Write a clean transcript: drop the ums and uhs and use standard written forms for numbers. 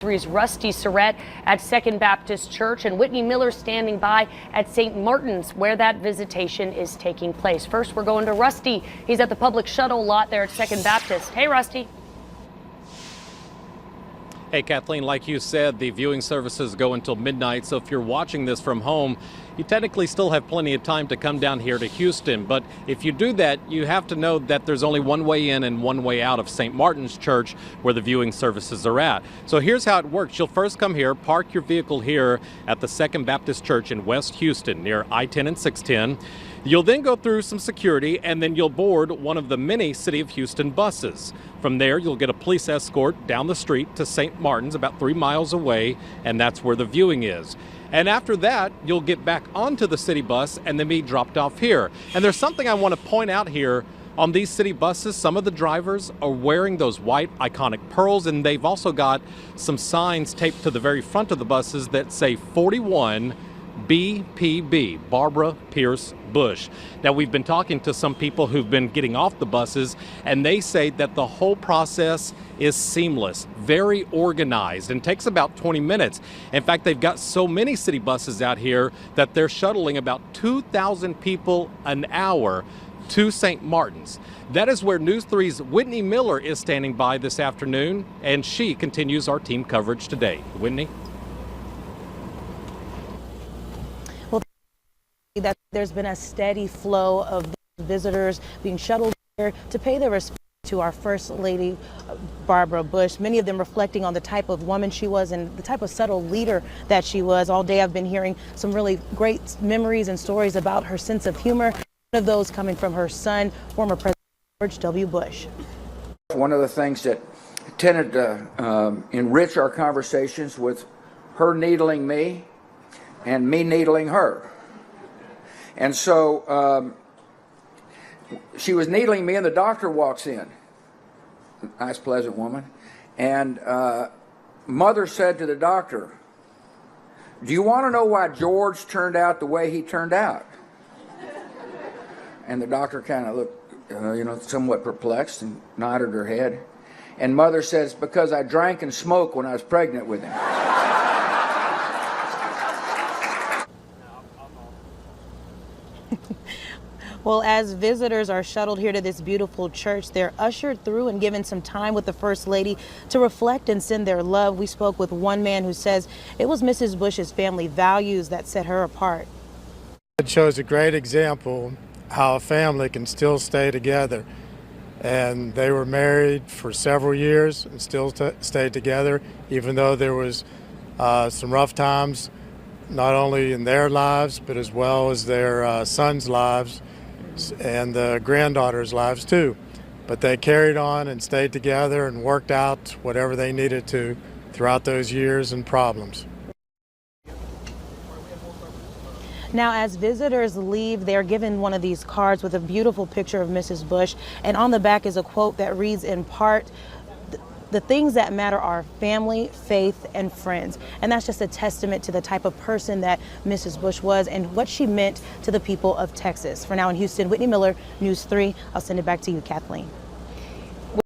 3's Rusty Surratt at Second Baptist Church, and Whitney Miller standing by at St. Martin's, where that visitation is taking place. First, we're going to Rusty. He's at the public shuttle lot there at Second Baptist. Hey, Rusty. Hey, Kathleen, like you said, the viewing services go until midnight, so if you're watching this from home, you technically still have plenty of time to come down here to Houston. But if you do that, you have to know that there's only one way in and one way out of St. Martin's Church, where the viewing services are at. So here's how it works. You'll first come here, park your vehicle here at the Second Baptist Church in West Houston, near I-10 and 610. You'll then go through some security, and then you'll board one of the many City of Houston buses. From there, you'll get a police escort down the street to St. Martin's, about 3 miles away, and that's where the viewing is. And after that, you'll get back onto the city bus and then be dropped off here. And there's something I want to point out here. On these city buses, some of the drivers are wearing those white iconic pearls, and they've also got some signs taped to the very front of the buses that say 41 BPB, Barbara Pierce Bush. Now, we've been talking to some people who've been getting off the buses, and they say that the whole process is seamless, very organized, and takes about 20 minutes. In fact, they've got so many city buses out here that they're shuttling about 2,000 people an hour to St. Martin's. That is where News 3's Whitney Miller is standing by this afternoon, and she continues our team coverage today. Whitney? That there's been a steady flow of visitors being shuttled here to pay their respect to our First Lady, Barbara Bush, many of them reflecting on the type of woman she was and the type of subtle leader that she was. All day I've been hearing some really great memories and stories about her sense of humor, one of those coming from her son, former President George W. Bush. One of the things that tended to enrich our conversations with her needling me and me needling her. And so she was needling me, and the doctor walks in. Nice, pleasant woman. And Mother said to the doctor, "Do you want to know why George turned out the way he turned out?" And the doctor kind of looked, somewhat perplexed and nodded her head. And Mother says, "Because I drank and smoked when I was pregnant with him." Well, as visitors are shuttled here to this beautiful church, they're ushered through and given some time with the First Lady to reflect and send their love. We spoke with one man who says it was Mrs. Bush's family values that set her apart. It shows a great example how a family can still stay together. And they were married for several years and still stayed together, even though there was some rough times, not only in their lives, but as well as their sons' lives and the granddaughters' lives too. But they carried on and stayed together and worked out whatever they needed to throughout those years and problems. Now, as visitors leave, they're given one of these cards with a beautiful picture of Mrs. Bush, and on the back is a quote that reads in part, "The things that matter are family, faith, and friends." And that's just a testament to the type of person that Mrs. Bush was and what she meant to the people of Texas. For now in Houston, Whitney Miller, News 3. I'll send it back to you, Kathleen.